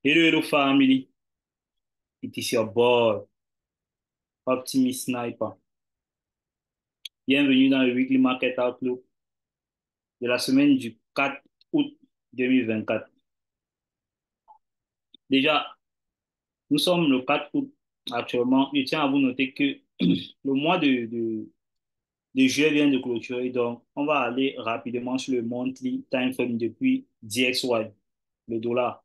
Hello, hello family. It is your boy, Optimist Sniper. Bienvenue dans le Weekly Market Outlook de la semaine du 4 août 2024. Déjà, nous sommes le 4 août actuellement. Je tiens à vous noter que le mois de juillet vient de clôturer. Donc, on va aller rapidement sur le monthly time frame depuis DXY, le dollar.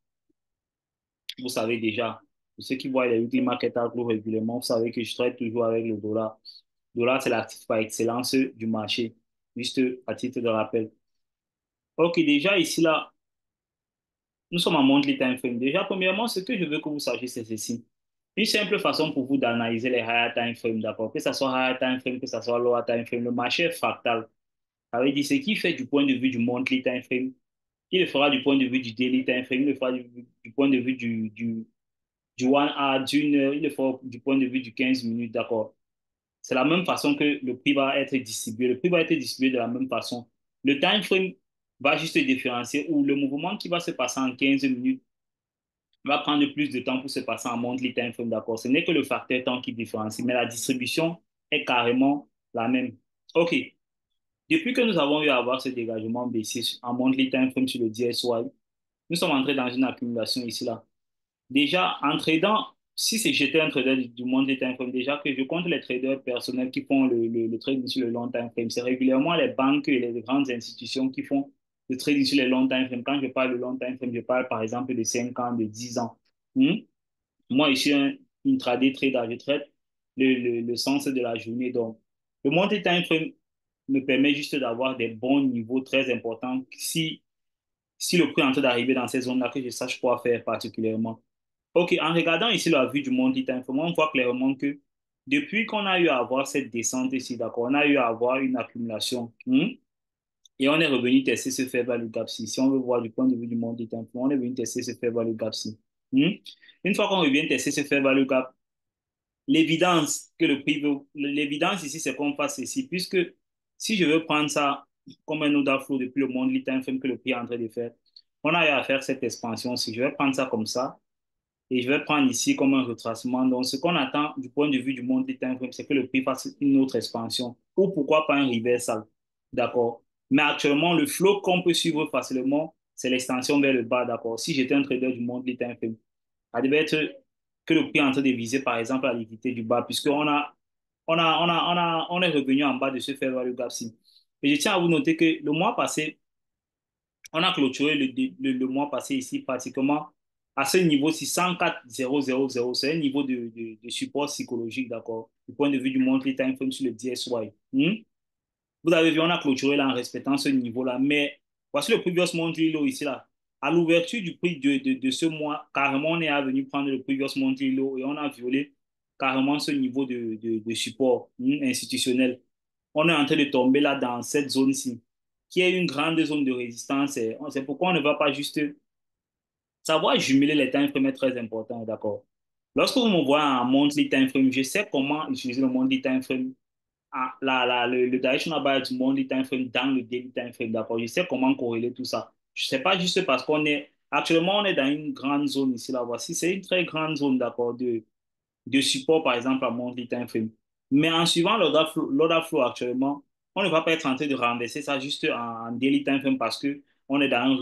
Vous savez déjà, pour ceux qui voient les Weekly Market Outlook régulièrement, vous savez que je traite toujours avec le dollar. Le dollar, c'est l'actif par excellence du marché, juste à titre de rappel. Ok, déjà ici, là, nous sommes en monthly time frame. Déjà, premièrement, ce que je veux que vous sachiez, c'est ceci. Une simple façon pour vous d'analyser les higher time frame, d'accord? Que ce soit higher time frame, que ce soit lower time frame, le marché est fractal. Ça veut dire ce qui fait du point de vue du monthly time frame, il le fera du point de vue du daily time frame, il le fera du point de vue du 1 hour, d'une heure, il le fera du point de vue du 15 minutes, d'accord? C'est la même façon que le prix va être distribué. Le prix va être distribué de la même façon. Le time frame va juste différencier où le mouvement qui va se passer en 15 minutes va prendre plus de temps pour se passer en monthly time frame, d'accord? Ce n'est que le facteur temps qui différencie, mais la distribution est carrément la même. OK. Depuis que nous avons eu à avoir ce dégagement baissier en monthly time frame sur le DSY, nous sommes entrés dans une accumulation ici, là. Déjà, en tradant, si c'est j'étais un trader du monde des time frame, déjà que je compte les traders personnels qui font le trading sur le long time frame, c'est régulièrement les banques et les grandes institutions qui font le trading sur les long time frame. Quand je parle de long time frame, je parle par exemple de 5 ans, de 10 ans. Hmm? Moi, je suis un intraday trader, je traite le sens de la journée. Donc, le money time frame me permet juste d'avoir des bons niveaux très importants si le prix est en train d'arriver dans ces zones-là, que je sache quoi faire particulièrement. OK, en regardant ici la vue du monthly time frame, on voit clairement que depuis qu'on a eu à avoir cette descente ici, d'accord, on a eu à avoir une accumulation, et on est revenu tester ce fair value gap-ci. Si on veut voir du point de vue du monthly time frame, on est venu tester ce fair value gap-ci. Une fois qu'on revient tester ce fair value gap, l'évidence que le prix veut, l'évidence ici, c'est qu'on fasse ceci, puisque si je veux prendre ça comme un order flow depuis le monthly time frame que le prix est en train de faire, on a eu à faire cette expansion. Si je vais prendre ça comme ça, et je vais prendre ici comme un retracement. Donc, ce qu'on attend du point de vue du monthly time frame, c'est que le prix fasse une autre expansion. Ou pourquoi pas un reversal. D'accord. Mais actuellement, le flow qu'on peut suivre facilement, c'est l'extension vers le bas. D'accord. Si j'étais un trader du monthly time frame, ça devait être que le prix est en train de viser, par exemple, la liquidité du bas, puisqu'on est revenu en bas de ce fair value gap-ci. Et je tiens à vous noter que le mois passé, on a clôturé le mois passé ici pratiquement à ce niveau-ci, 104,000. C'est un niveau de support psychologique, d'accord, du point de vue du monthly time frame sur le DSY. Vous avez vu, on a clôturé là en respectant ce niveau-là. Mais voici le previous monthly low ici, là. À l'ouverture du prix de ce mois, carrément, on est venu prendre le previous monthly low et on a violé carrément ce niveau de support institutionnel. On est en train de tomber là dans cette zone-ci, qui est une grande zone de résistance. Et c'est pourquoi on ne va pas juste savoir jumeler les time frames est très important, d'accord? Lorsque vous me voyez en monthly time frame, je sais comment utiliser le monthly time frame, le directional bias du monthly time frame dans le daily time frame, d'accord? Je sais comment corréler tout ça. Je sais pas juste parce qu'on est, actuellement, on est dans une grande zone ici, là, voici, c'est une très grande zone, d'accord, de support, par exemple, à monthly time frame. Mais en suivant l'order flow actuellement, on ne va pas être en train de renverser ça juste en daily time frame parce que on est dans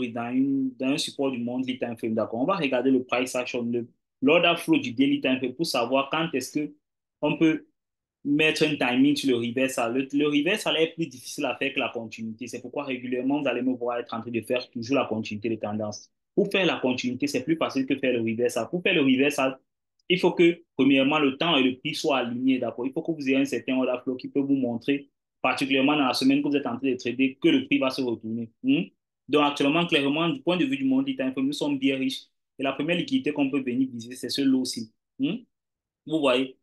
un support du monthly time frame. D'accord. On va regarder le price action, l'order flow du daily time frame pour savoir quand est-ce que on peut mettre un timing sur le reversal. Le reversal est plus difficile à faire que la continuité. C'est pourquoi régulièrement, vous allez me voir être en train de faire toujours la continuité de tendance. Pour faire la continuité, c'est plus facile que faire le reversal. Pour faire le reversal, il faut que, premièrement, le temps et le prix soient alignés, d'accord? Il faut que vous ayez un certain order flow qui peut vous montrer, particulièrement dans la semaine que vous êtes en train de trader, que le prix va se retourner. Donc, actuellement, clairement, du point de vue du monthly time frame, nous sommes bien riches. Et la première liquidité qu'on peut venir viser, c'est ce lot-ci. Vous voyez,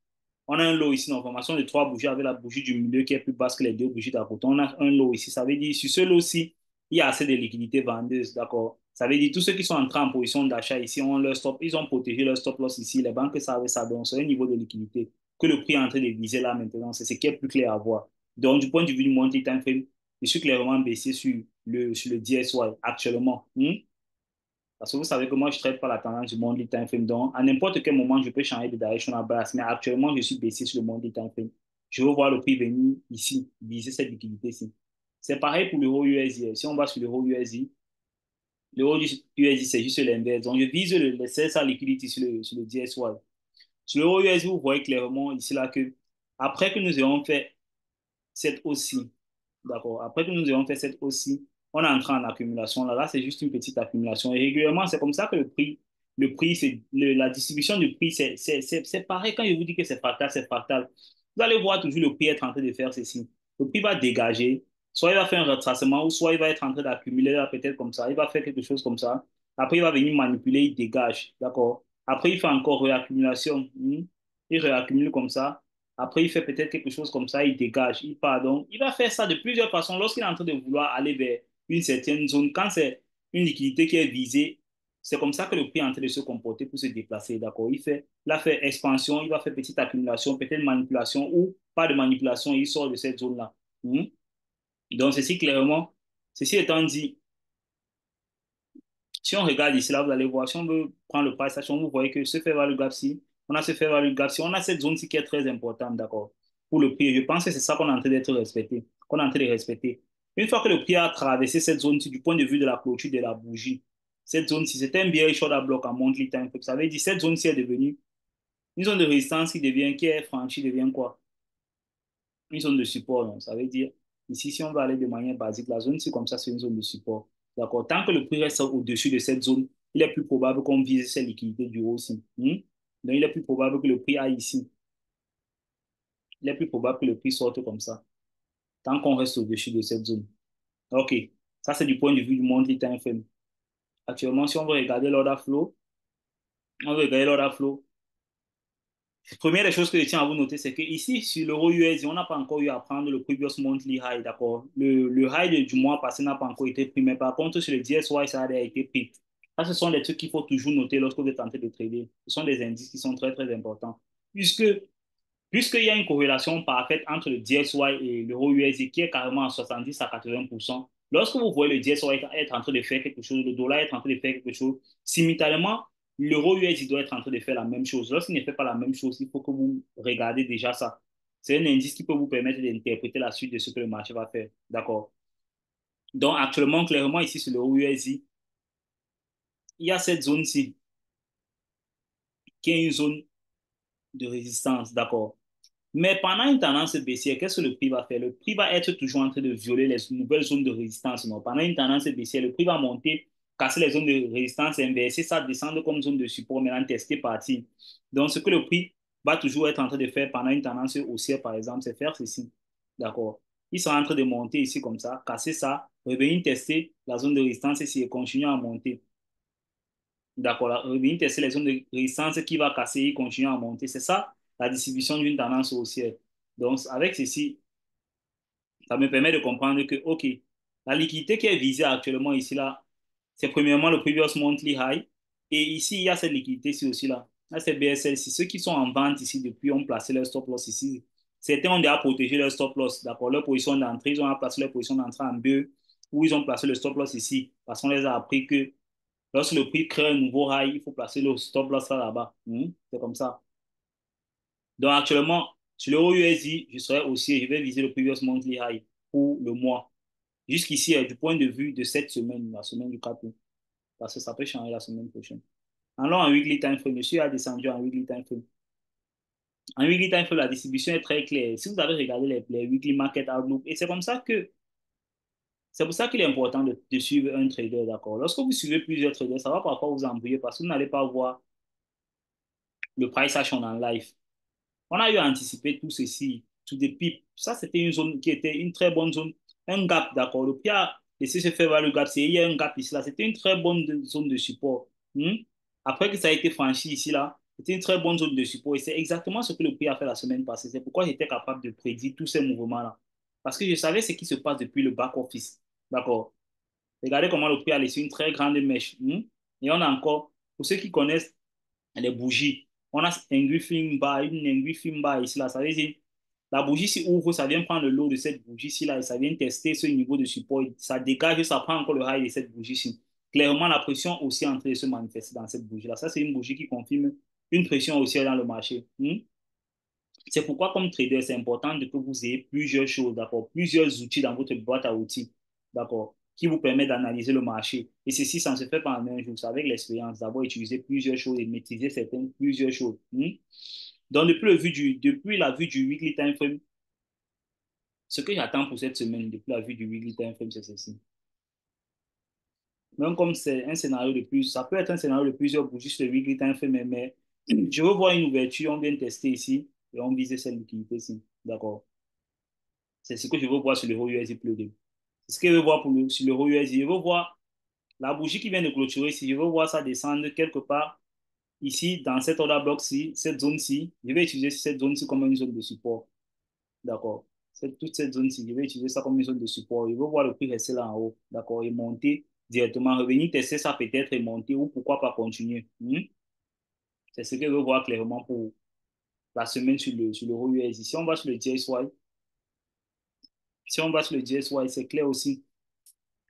on a un lot ici en formation de trois bougies avec la bougie du milieu qui est plus basse que les deux bougies d'à côté. On a un lot ici. Ça veut dire, sur ce lot-ci, il y a assez de liquidités vendeuses, d'accord? Ça veut dire, tous ceux qui sont entrés en position d'achat ici ont leur stop, ils ont protégé leur stop loss ici. Les banques savent ça, donc c'est un niveau de liquidité que le prix est en train de viser là maintenant. C'est ce qui est plus clair à voir. Donc, du point de vue du monthly time frame, je suis clairement baissé sur le DSY actuellement. Parce que vous savez que moi, je ne traite pas la tendance du monthly time frame. Donc, à n'importe quel moment, je peux changer de direction à baisse. Mais actuellement, je suis baissé sur le monthly time frame. Je veux voir le prix venir ici, viser cette liquidité-ci. C'est pareil pour l'euro USD. Si on va sur l'euro USD, l'euro USD, c'est juste l'inverse. Donc, je vise le CSA liquidity sur le DSY. Sur l'euro USD, vous voyez clairement ici là que après que nous ayons fait cette hausse-ci, d'accord, après que nous ayons fait cette hausse-ci, on est entré en accumulation. Là, c'est juste une petite accumulation. Et régulièrement, c'est comme ça que la distribution du prix, c'est pareil quand je vous dis que c'est fractal, c'est fractal. Vous allez voir toujours le prix être en train de faire ceci. Le prix va dégager, soit il va faire un retracement, ou soit il va être en train d'accumuler là, peut-être comme ça. Il va faire quelque chose comme ça. Après, il va venir manipuler, il dégage, d'accord. Après, il fait encore réaccumulation. Il réaccumule comme ça. Après, il fait peut-être quelque chose comme ça, il dégage, il part. Donc, il va faire ça de plusieurs façons. Lorsqu'il est en train de vouloir aller vers une certaine zone, quand c'est une liquidité qui est visée, c'est comme ça que le prix est en train de se comporter pour se déplacer. D'accord? Il a fait expansion, il va faire petite accumulation, peut-être manipulation ou pas de manipulation, il sort de cette zone-là. Hmm? Donc, ceci clairement, ceci étant dit, si on regarde ici, là, vous allez voir, si on veut prendre le price action, vous voyez que ce fair value gap-ci, on a ce fair value gap-ci, on a cette zone-ci qui est très importante, d'accord, pour le prix. Je pense que c'est ça qu'on est en train d'être respecté, qu'on est en train de respecter. Une fois que le prix a traversé cette zone-ci du point de vue de la clôture de la bougie, cette zone-ci, c'était un bearish order block en monthly time frame. Ça veut dire cette zone-ci est devenue une zone de résistance qui est franchie, devient quoi? Une zone de support. Donc, ça veut dire, ici, si on va aller de manière basique, la zone, c'est comme ça, c'est une zone de support. D'accord? Tant que le prix reste au-dessus de cette zone, il est plus probable qu'on vise cette liquidité du haut aussi. Donc, il est plus probable que le prix aille ici. Il est plus probable que le prix sorte comme ça, tant qu'on reste au-dessus de cette zone. OK. Ça, c'est du point de vue du monthly time frame. Actuellement, si on veut regarder l'order flow, on veut regarder l'order flow. Première des choses que je tiens à vous noter, c'est que ici, sur l'euro USD, on n'a pas encore eu à prendre le previous monthly high, d'accord? Le high du mois passé n'a pas encore été pris, mais par contre, sur le DSY, ça a été pris. Ça, ce sont des trucs qu'il faut toujours noter lorsque vous êtes en train de trader. Ce sont des indices qui sont très, très importants. Puisque Puisqu'il y a une corrélation parfaite entre le DXY et l'euro USD qui est carrément à 70 à 80%, lorsque vous voyez le DXY être en train de faire quelque chose, le dollar être en train de faire quelque chose, simultanément, l'euro USD doit être en train de faire la même chose. Lorsqu'il ne fait pas la même chose, il faut que vous regardez déjà ça. C'est un indice qui peut vous permettre d'interpréter la suite de ce que le marché va faire. D'accord? Donc, actuellement, clairement, ici, sur l'euro USD, il y a cette zone-ci qui est une zone de résistance. D'accord? Mais pendant une tendance baissière, qu'est-ce que le prix va faire? Le prix va être toujours en train de violer les nouvelles zones de résistance. Non? Pendant une tendance baissière, le prix va monter, casser les zones de résistance, inverser ça, descendre comme zone de support, maintenant tester partir. Donc, ce que le prix va toujours être en train de faire pendant une tendance haussière, par exemple, c'est faire ceci. D'accord? Il sera en train de monter ici comme ça, casser ça, revenir tester la zone de résistance ici et continuer à monter. D'accord, revenir tester les zones de résistance qui va casser et continuer à monter. C'est ça la distribution d'une tendance haussière. Donc, avec ceci, ça me permet de comprendre que, OK, la liquidité qui est visée actuellement ici, là, c'est premièrement le previous monthly high. Et ici, il y a cette liquidité-ci aussi, là. Là, c'est BSL. Ceux qui sont en vente ici depuis ont placé leur stop loss ici. Certains ont déjà protégé leur stop loss, d'accord, leur position d'entrée. Ils ont placé leur position d'entrée en B, ou ils ont placé le stop loss ici, parce qu'on les a appris que lorsque le prix crée un nouveau high, il faut placer le stop loss là-bas. C'est comme ça. Donc actuellement, sur l'euro USD, je serai aussi, je vais viser le previous monthly high pour le mois. Jusqu'ici, du point de vue de cette semaine, la semaine du 4 août, parce que ça peut changer la semaine prochaine. Allons en weekly time frame. Je suis à descendu en weekly time frame. En weekly time frame, la distribution est très claire. Si vous avez regardé les weekly market outlook, et c'est pour ça qu'il est important de suivre un trader, d'accord. Lorsque vous suivez plusieurs traders, ça va parfois vous embrouiller parce que vous n'allez pas voir le price action en live. On a eu à anticiper tout ceci, tout des pipes. Ça, c'était une zone qui était une très bonne zone. Un gap, d'accord. Le prix a laissé se faire voir le gap. Il y a un gap ici, là. C'était une très bonne zone de support. Après que ça a été franchi ici, là, c'était une très bonne zone de support. Et c'est exactement ce que le prix a fait la semaine passée. C'est pourquoi j'étais capable de prédire tous ces mouvements-là. Parce que je savais ce qui se passe depuis le back-office. D'accord. Regardez comment le prix a laissé une très grande mèche. Et on a encore, pour ceux qui connaissent les bougies. On a un griffin bar, une engulfing bar ici, là. Ça veut dire, la bougie s'y ouvre, ça vient prendre le lot de cette bougie-ci, là, et ça vient tester ce niveau de support. Ça dégage, ça prend encore le high de cette bougie-ci. clairement, la pression aussi est en train de se manifester dans cette bougie-là. Ça, c'est une bougie qui confirme une pression haussière dans le marché. C'est pourquoi, comme trader, c'est important que vous ayez plusieurs choses, d'accord, plusieurs outils dans votre boîte à outils, d'accord, qui vous permettent d'analyser le marché. Et ceci, ça ne se fait pas en un jour. C'est avec l'expérience, d'avoir utilisé plusieurs choses et maîtriser plusieurs choses. Donc, depuis la vue du weekly time frame, ce que j'attends pour cette semaine, depuis la vue du weekly time frame, c'est ceci. Même comme c'est un scénario de plus, ça peut être un scénario de plusieurs bougies sur le weekly time frame, mais je veux voir une ouverture, on vient de tester ici et on vise cette liquidité-ci. D'accord. C'est ce que je veux voir sur l'euro USD plus 2. C'est ce que je veux voir sur l'euro USD. Je veux voir la bougie qui vient de clôturer ici. Je veux voir ça descendre quelque part ici, dans cette order block-ci, cette zone-ci. Je vais utiliser cette zone-ci comme une zone de support. D'accord. Toute cette zone-ci, je vais utiliser ça comme une zone de support. Je veux voir le prix rester là en haut. D'accord. Et monter directement. Revenir tester ça peut-être et monter ou pourquoi pas continuer. C'est ce que je veux voir clairement pour la semaine sur l'euro USD. Si on va sur le DXY, si on va sur le DXY, c'est clair aussi.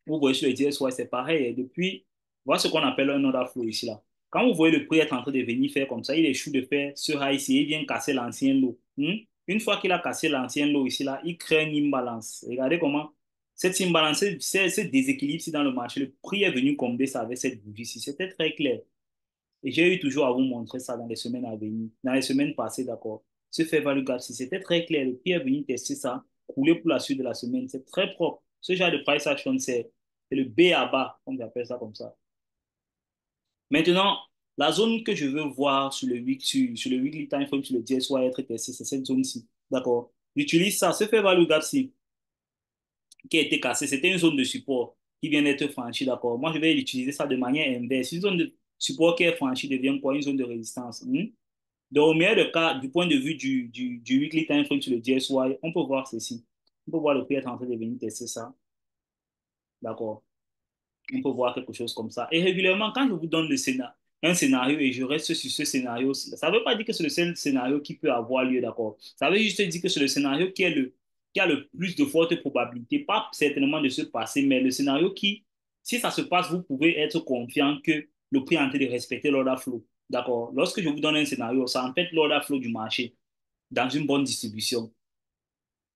Vous voyez sur le DXY, c'est pareil. Et depuis, voilà ce qu'on appelle un order flow ici, là. Quand vous voyez le prix être en train de venir faire comme ça, il échoue de faire ce high ici, il vient casser l'ancien lot. Une fois qu'il a cassé l'ancien lot ici, là, il crée une imbalance. Regardez comment cette imbalance, ce déséquilibre ici dans le marché, le prix est venu combler ça avec cette bougie ici. C'était très clair. Et j'ai eu toujours à vous montrer ça dans les semaines à venir, dans les semaines passées, d'accord. Ce fait value gap, si c'était très clair, le prix est venu tester ça, couler pour la suite de la semaine, c'est très propre. Ce genre de price action, c'est le B à bas, on appelle ça comme ça. Maintenant, la zone que je veux voir sur le weekly time frame, sur le DSY être testé, c'est cette zone-ci, d'accord. J'utilise ça, ce fait value gap-ci, qui a été cassé, c'était une zone de support qui vient d'être franchie, d'accord. Moi, je vais utiliser ça de manière inverse. Une zone de support qui est franchie devient quoi? Une zone de résistance. Donc, au meilleur des cas, du point de vue du weekly time frame sur le DSY, on peut voir ceci. On peut voir le prix être en train de venir tester ça. D'accord. On peut voir quelque chose comme ça. Et régulièrement, quand je vous donne un scénario et je reste sur ce scénario, ça ne veut pas dire que c'est le seul scénario qui peut avoir lieu, d'accord? Ça veut juste dire que c'est le scénario qui a le plus de fortes probabilités, pas certainement de se passer, mais le scénario qui, si ça se passe, vous pouvez être confiant que le prix est en train de respecter l'order flow. D'accord? Lorsque je vous donne un scénario, c'est en fait l'order flow du marché dans une bonne distribution.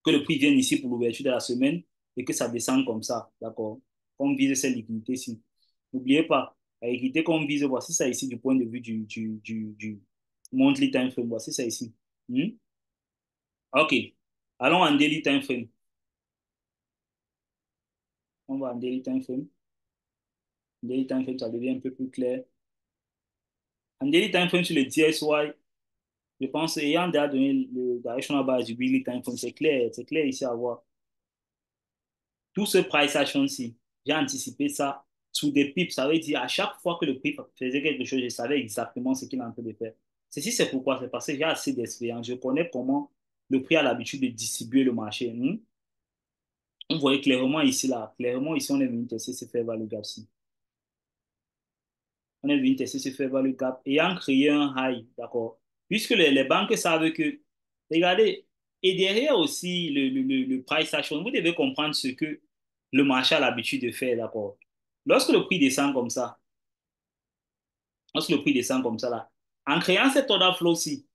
Que le prix vienne ici pour l'ouverture de la semaine et que ça descende comme ça. D'accord? Qu'on vise cette liquidité-ci. N'oubliez pas, la liquidité qu'on vise, voici ça ici du point de vue du monthly time frame. Voici ça ici. OK. Allons en daily time frame. On va en daily time frame. Daily time frame, ça devient un peu plus clair. En daily time frame sur le DSY, je pense, ayant déjà donné le directional base du weekly time frame, c'est clair ici à voir. Tout ce price action-ci, j'ai anticipé ça sous des pips. Ça veut dire à chaque fois que le pip faisait quelque chose, je savais exactement ce qu'il est en train de faire. Ceci, c'est pourquoi? C'est parce que j'ai assez d'expérience. Je connais comment le prix a l'habitude de distribuer le marché. On voyait clairement ici, là. Clairement, ici, on est venu tester ce fair value gap. On est venu tester ce fair value gap et en créer un high. D'accord? Puisque les banques savent que, regardez, et derrière aussi le price action, vous devez comprendre ce que le marché a l'habitude de faire, d'accord? Lorsque le prix descend comme ça, lorsque le prix descend comme ça, là, en créant cet order flow-ci,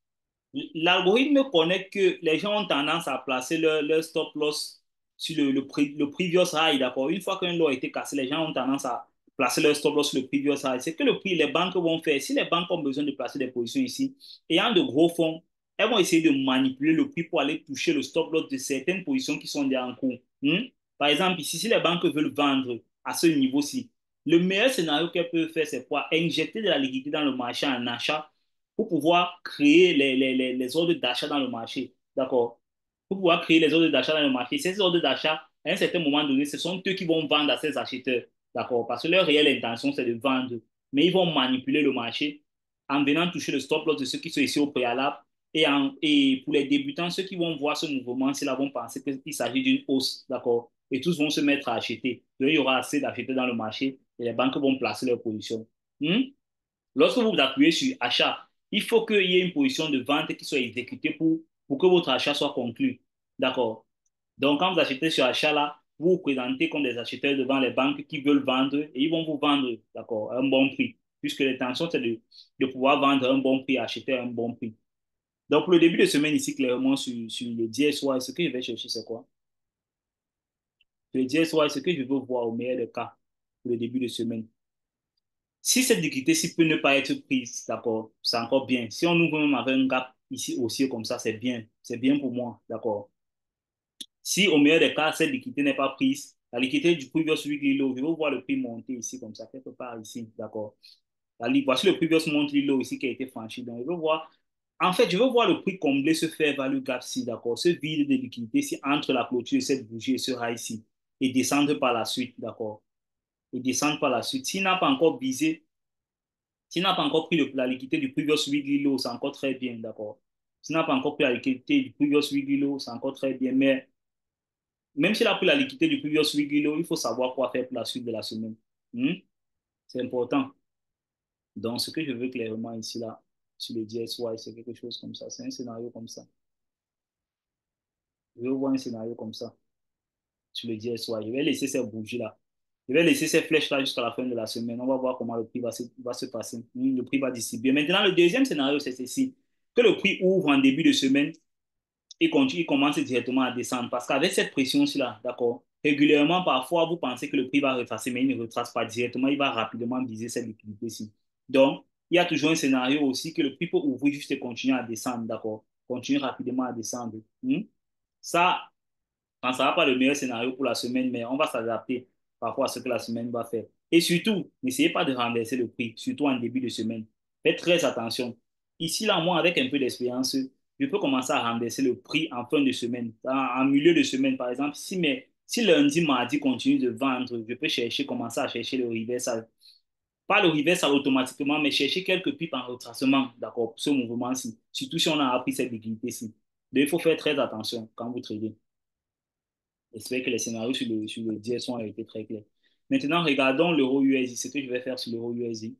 l'algorithme connaît que les gens ont tendance à placer leur stop loss sur le previous high, d'accord? Une fois qu'un lot a été cassé, les gens ont tendance à placer leur stop loss sur le previous high. C'est que le prix, les banques vont faire, si les banques ont besoin de placer des positions ici, ayant de gros fonds, elles vont essayer de manipuler le prix pour aller toucher le stop loss de certaines positions qui sont déjà en cours. Par exemple, ici, si les banques veulent vendre à ce niveau-ci, le meilleur scénario qu'elles peuvent faire, c'est quoi? Injecter de la liquidité dans le marché en achat pour pouvoir créer les ordres d'achat dans le marché. D'accord? Pour pouvoir créer les ordres d'achat dans le marché. Ces ordres d'achat, à un certain moment donné, ce sont eux qui vont vendre à ces acheteurs. D'accord? Parce que leur réelle intention, c'est de vendre. Mais ils vont manipuler le marché en venant toucher le stop loss de ceux qui sont ici au préalable. Et pour les débutants, ceux qui vont voir ce mouvement, là vont penser qu'il s'agit d'une hausse. D'accord? Et tous vont se mettre à acheter. Donc, il y aura assez d'acheteurs dans le marché et les banques vont placer leur position. Lorsque vous appuyez sur achat, il faut qu'il y ait une position de vente qui soit exécutée pour que votre achat soit conclu. D'accord? Donc, quand vous achetez sur achat là, vous vous présentez comme des acheteurs devant les banques qui veulent vendre et ils vont vous vendre, d'accord, à un bon prix. Puisque l'intention, c'est de pouvoir vendre à un bon prix, acheter à un bon prix. Donc, pour le début de semaine ici, clairement, sur le DSY, ce que je vais chercher, c'est quoi? Le DSY, ce que je veux voir au meilleur des cas pour le début de semaine. Si cette liquidité-ci peut ne pas être prise, d'accord, c'est encore bien. Si on ouvre même avec un gap ici haussier comme ça, c'est bien pour moi, d'accord. Si au meilleur des cas, cette liquidité n'est pas prise, la liquidité du previous weekly low, je veux voir le prix monter ici comme ça, quelque part ici, d'accord. Voici le previous monthly low ici qui a été franchi. Donc, je veux voir, en fait, je veux voir le prix combler ce fair value gap-ci, d'accord, ce vide de liquidité ici entre la clôture de cette bougie et ce high-ci, et descendre par la suite, d'accord, et descendre par la suite. S'il n'a pas encore visé, s'il n'a pas encore pris la liquidité du previous weekly low, c'est encore très bien, d'accord. S'il n'a pas encore pris la liquidité du previous weekly low, c'est encore très bien, mais même s'il a pris la liquidité du previous weekly low, il faut savoir quoi faire pour la suite de la semaine. Hmm? C'est important. Donc, ce que je veux clairement ici, là, sur le DSY, c'est quelque chose comme ça. C'est un scénario comme ça. Je veux voir un scénario comme ça sur le DSY. Je vais laisser ces bougies-là. Je vais laisser ces flèches-là jusqu'à la fin de la semaine. On va voir comment le prix va se passer. Le prix va distribuer. Maintenant, le deuxième scénario, c'est ceci. Que le prix ouvre en début de semaine et continue, il commence directement à descendre. Parce qu'avec cette pression-là, d'accord, régulièrement, parfois, vous pensez que le prix va retracer, mais il ne retrace pas directement. Il va rapidement viser cette liquidité-ci. Donc, il y a toujours un scénario aussi que le prix peut ouvrir juste et continuer à descendre, d'accord, continue rapidement à descendre. Ça, ne sera pas le meilleur scénario pour la semaine, mais on va s'adapter parfois à ce que la semaine va faire. Et surtout, n'essayez pas de renverser le prix, surtout en début de semaine. Faites très attention. Ici, là, moi, avec un peu d'expérience, je peux commencer à renverser le prix en fin de semaine, en milieu de semaine, par exemple. Si lundi, mardi continue de vendre, je peux commencer à chercher le reversal. Pas le reversal automatiquement, mais chercher quelques pips en retracement, d'accord, pour ce mouvement-ci. Surtout si on a appris cette liquidité-ci. Donc, il faut faire très attention quand vous tradez. J'espère que les scénarios sur le DSO ont été très clairs. Maintenant, regardons l'euro USD, ce que je vais faire sur l'euro USD.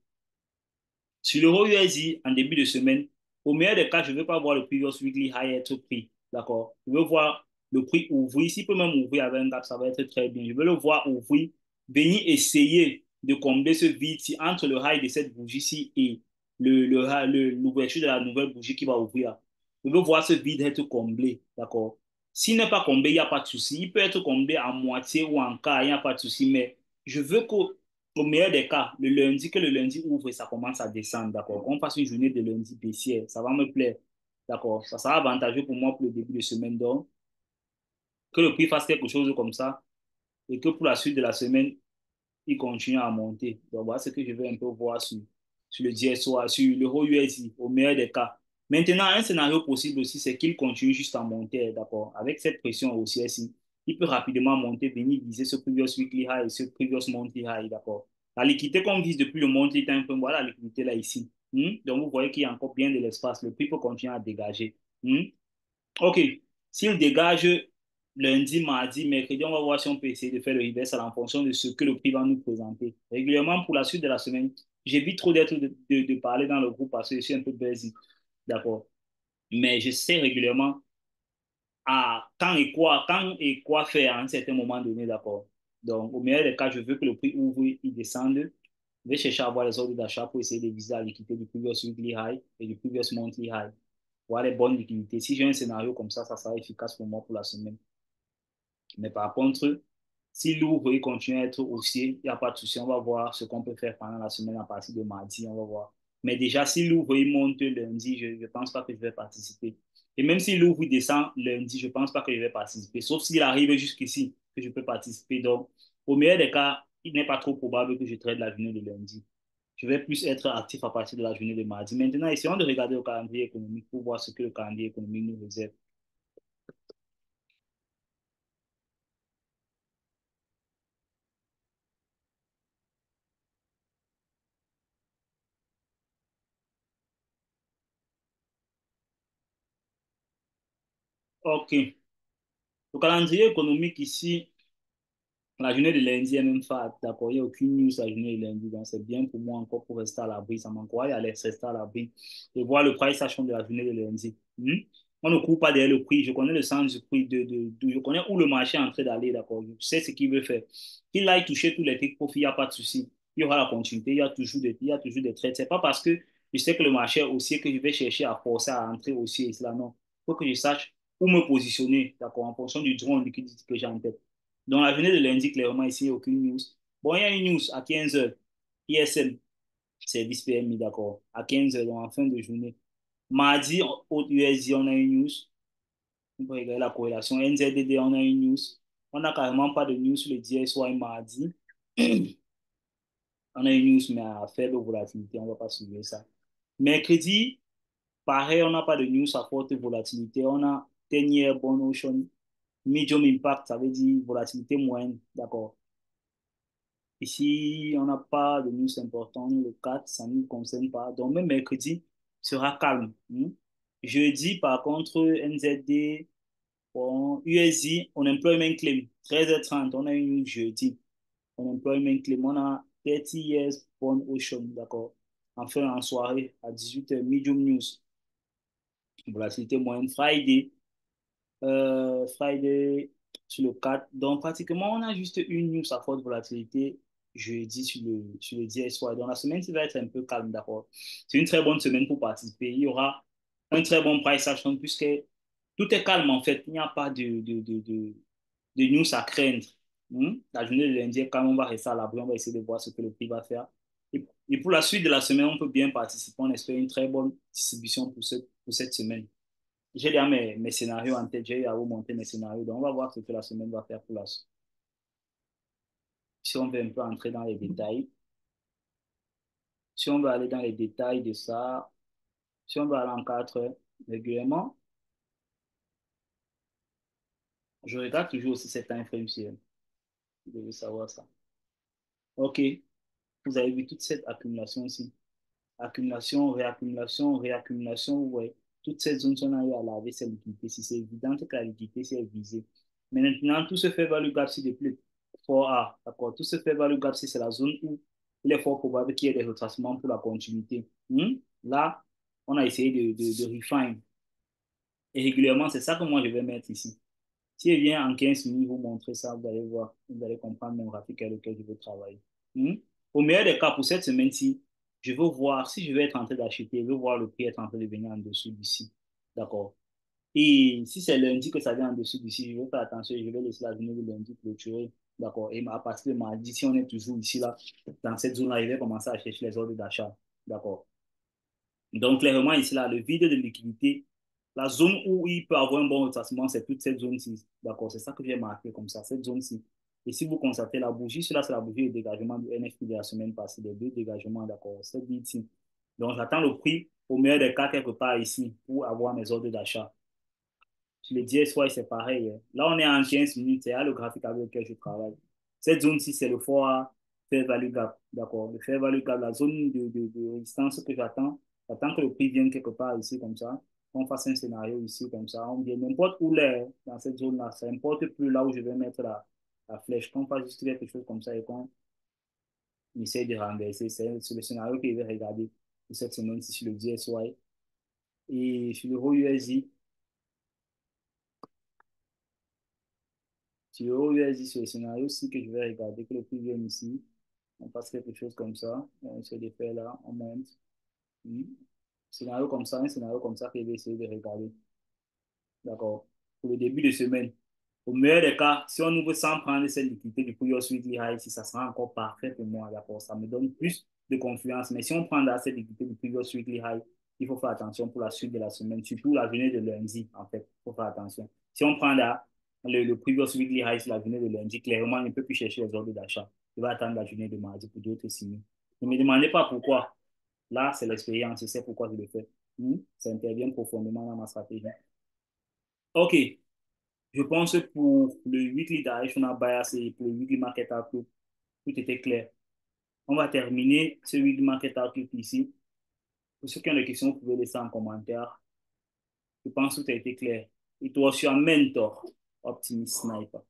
Sur l'euro USD, en début de semaine, au meilleur des cas, je ne veux pas voir le previous weekly high être pris. D'accord? Je veux voir le prix ouvrir. S'il peut même ouvrir avec un gap, ça va être très bien. Je veux le voir ouvrir, venir essayer de combler ce vide entre le high de cette bougie-ci et l'ouverture de la nouvelle bougie qui va ouvrir. Je veux voir ce vide être comblé. D'accord? S'il n'est pas comblé, il n'y a pas de souci. Il peut être comblé à moitié ou en quart, il n'y a pas de souci. Mais je veux qu'au meilleur des cas, que le lundi ouvre et ça commence à descendre, d'accord. Qu'on fasse une journée de lundi baissière, ça va me plaire, d'accord. Ça sera avantageux pour moi pour le début de semaine. Donc, que le prix fasse quelque chose comme ça et que pour la suite de la semaine, il continue à monter. Donc, voilà ce que je vais un peu voir sur le DSO, sur l'euro USD, au meilleur des cas. Maintenant, un scénario possible aussi, c'est qu'il continue juste à monter, d'accord. Avec cette pression haussière ici, il peut rapidement monter, venir viser ce previous weekly high et ce previous monthly high, d'accord. La liquidité qu'on vise depuis le monthly time frame, voilà la liquidité là ici. Donc, vous voyez qu'il y a encore bien de l'espace. Le prix peut continuer à dégager. OK. S'il dégage lundi, mardi, mercredi, on va voir si on peut essayer de faire le reversal en fonction de ce que le prix va nous présenter. Régulièrement, pour la suite de la semaine, j'évite trop de parler dans le groupe parce que je suis un peu busy. D'accord. Mais je sais régulièrement quand et quoi faire à un certain moment donné. D'accord. Donc, au meilleur des cas, je veux que le prix ouvre, il descende. Je vais chercher à avoir les ordres d'achat pour essayer de viser la liquidité du previous weekly high et du previous monthly high pour avoir les bonnes liquidités. Si j'ai un scénario comme ça sera efficace pour moi pour la semaine. Mais par contre, si l'ouvre et continue à être haussier, il n'y a pas de souci. On va voir ce qu'on peut faire pendant la semaine à partir de mardi. On va voir. Mais déjà, si l'ouvre il monte lundi, je ne pense pas que je vais participer. Et même si l'ouvre descend lundi, je ne pense pas que je vais participer. Sauf s'il arrive jusqu'ici, que je peux participer. Donc, au meilleur des cas, il n'est pas trop probable que je trade la journée de lundi. Je vais plus être actif à partir de la journée de mardi. Maintenant, essayons de regarder le calendrier économique pour voir ce que le calendrier économique nous réserve. OK. Le calendrier économique ici, la journée de lundi est même fat, d'accord? Il n'y a aucune news la journée de lundi, donc c'est bien pour moi encore pour rester à l'abri. Ça m'encourage à rester à l'abri et voir le price action de la journée de lundi. On ne court pas derrière le prix. Je connais le sens du prix, je connais où le marché est en train d'aller, d'accord. Je sais ce qu'il veut faire. Qu'il aille toucher tous les trucs profits, il n'y a pas de souci. Il y aura la continuité, il y a toujours des trades. C'est pas parce que je sais que le marché est haussier que je vais chercher à forcer à entrer haussier et cela. Non. Il faut que je sache où me positionner, d'accord, en fonction du drone liquidité que j'ai en tête. Dans la journée de lundi, clairement, ici, il n'y a aucune news. Bon, il y a une news à 15 heures. ISM, service PMI, d'accord, à 15 heures, donc en fin de journée. Mardi, au USD, on a une news. On peut regarder la corrélation. NZDD, on a une news. On n'a carrément pas de news sur le DSY mardi. On a une news, mais à faible volatilité. On ne va pas suivre ça. Mercredi, pareil, on n'a pas de news à forte volatilité. On a 10-year bond ocean. Medium impact, ça veut dire volatilité moyenne. D'accord. Ici, on n'a pas de news important. Le 4, ça ne nous concerne pas. Donc, même mercredi sera calme. Jeudi, par contre, NZD, bon, USI, unemployment claim, 13h30, on a une jeudi. Unemployment claim, on a 30 years bond ocean, d'accord. Enfin, en soirée, à 18h, medium news, volatilité moyenne, Friday sur le 4. Donc, pratiquement, on a juste une news à forte volatilité jeudi sur le DSY. Donc, la semaine, ça va être un peu calme, d'accord. C'est une très bonne semaine pour participer. Il y aura un très bon price action puisque tout est calme, en fait. Il n'y a pas de news à craindre. La journée de lundi, quand on va rester à l'abri, on va essayer de voir ce que le prix va faire. Et pour la suite de la semaine, on peut bien participer. On espère une très bonne distribution pour cette semaine. J'ai déjà mes scénarios en tête, j'ai à vous monter mes scénarios. Donc, on va voir ce que la semaine va faire pour la suite. Si on veut un peu entrer dans les détails, si on veut aller dans les détails de ça, si on veut aller en 4 heures régulièrement, je regarde toujours aussi cette time frame si vous devez savoir ça. OK, vous avez vu toute cette accumulation ici. Accumulation, réaccumulation, réaccumulation, ouais. Toutes ces zones sont là à laver ces liquidités. Si c'est évident que la liquidité c'est visée. Mais maintenant, tout se fait value gap si de plus fort A. D'accord. Tout se fait value gap si c'est la zone où il est fort probable qu'il y ait des retracements pour la continuité. Là, on a essayé de refine. Et régulièrement, c'est ça que moi je vais mettre ici. Si je viens en 15 minutes vous montrer ça, vous allez voir, vous allez comprendre mon graphique avec lequel je veux travailler. Hmm? Au meilleur des cas, pour cette semaine-ci, je veux voir si je vais être en train d'acheter, je veux voir le prix être en train de venir en dessous d'ici. D'accord? Et si c'est lundi que ça vient en dessous d'ici, je vais faire attention, je vais laisser la journée de lundi clôturer. D'accord? Et à partir de mardi, si on est toujours ici, là, dans cette zone-là, je vais commencer à chercher les ordres d'achat. D'accord? Donc, clairement, ici, là, le vide de liquidité, la zone où il peut avoir un bon retracement, c'est toute cette zone-ci. D'accord, c'est ça que j'ai marqué comme ça, cette zone-ci. Et si vous constatez la bougie, cela, c'est la bougie de dégagement du NFP de la semaine passée, les deux dégagements, d'accord, c'est ici. Donc, j'attends le prix au meilleur des cas quelque part ici pour avoir mes ordres d'achat. Sur le DSY, c'est pareil, hein. Là, on est en 15 minutes, c'est là le graphique avec lequel je travaille. Cette zone-ci, c'est le fort fair value gap. D'accord. Le fair value gap, la zone de résistance que j'attends que le prix vienne quelque part ici, comme ça. On fasse un scénario ici, comme ça. On vient n'importe où là, dans cette zone-là. Ça n'importe plus là où je vais mettre la flèche. Qu'on fasse juste quelque chose comme ça et qu'on essaye de renverser. C'est le scénario que je vais regarder pour cette semaine-ci sur le DSY. Et sur le USD, sur le USD, sur le scénario aussi que je vais regarder, que le prix vienne ici. On fasse quelque chose comme ça. On essaie de faire là, on monte. Hmm. Scénario comme ça, un scénario comme ça que je vais essayer de regarder. D'accord. Pour le début de semaine. Au meilleur des cas, si on ouvre sans prendre cette liquidité du Previous Weekly High, si ça sera encore parfait pour moi, d'accord. Ça me donne plus de confiance. Mais si on prend là cette liquidité du Previous Weekly High, il faut faire attention pour la suite de la semaine, surtout la journée de lundi, en fait. Il faut faire attention. Si on prend là le Previous Weekly High sur la journée de lundi, clairement, il ne peut plus chercher les ordres d'achat. Il va attendre la journée de mardi pour d'autres signes. Ne me demandez pas pourquoi. Là, c'est l'expérience, je sais pourquoi je le fais. Ça intervient profondément dans ma stratégie. OK, je pense que pour le weekly directional bias et pour le weekly market outlook, tout était clair. On va terminer ce weekly market outlook ici. Pour ceux qui ont des questions, vous pouvez laisser en commentaire. Je pense que tout a été clair. Et toi, je suis un mentor, Optimist Sniper.